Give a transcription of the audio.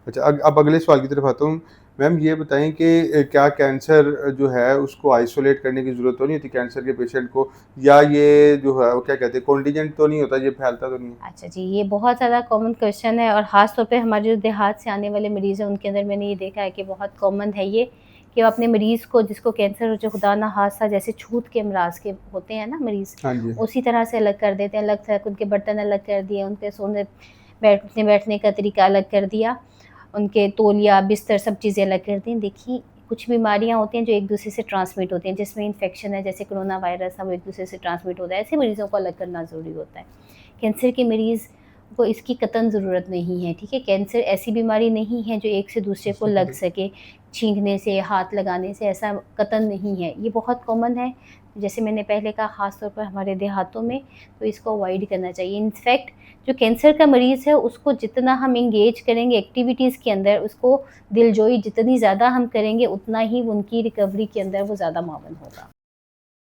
अच्छा, अब अगले सवाल की तरफ आता हूँ। मैम ये बताएँ कि क्या कैंसर जो है उसको आइसोलेट करने की ज़रूरत तो नहीं होती कैंसर के पेशेंट को? या ये जो है वो क्या कहते हैं कॉन्टिजेंट तो नहीं होता, ये फैलता तो नहीं है? अच्छा जी, ये बहुत ज़्यादा कॉमन क्वेश्चन है और ख़ास तौर पे हमारे जो देहात से आने वाले मरीज़ हैं, उनके अंदर मैंने ये देखा है कि बहुत कॉमन है ये, कि वो अपने मरीज़ को जिसको कैंसर हो जो खुदा ना ख़ास्ता जैसे छूत के अमराज़ के होते हैं ना मरीज़, हाँ जी। उसी तरह से अलग कर देते हैं, अलग-थलग उनके बर्तन अलग कर दिए, उनके सोने बैठने का तरीका अलग कर दिया, उनके तौलिया, बिस्तर सब चीज़ें अलग कर दी। देखिए, कुछ बीमारियाँ होती हैं जो एक-दूसरे से ट्रांसमिट होती हैं, जिसमें इन्फेक्शन है जैसे कोरोना वायरस है वो एक-दूसरे से ट्रांसमिट होता है, ऐसे मरीज़ों को अलग करना ज़रूरी होता है। कैंसर के मरीज़ को इसकी कतई ज़रूरत नहीं है, ठीक है? कैंसर ऐसी बीमारी नहीं है जो एक से दूसरे को लग सके, छींकने से, हाथ लगाने से ऐसा कतई नहीं है। ये बहुत कॉमन है, जैसे मैंने पहले कहा ख़ास तौर पर हमारे देहातों में, तो इसको अवॉइड करना चाहिए। इनफैक्ट जो कैंसर का मरीज़ है उसको जितना हम एंगेज करेंगे एक्टिविटीज़ के अंदर, उसको दिलजोई जितनी ज़्यादा हम करेंगे, उतना ही उनकी रिकवरी के अंदर वो ज़्यादा मावन होगा।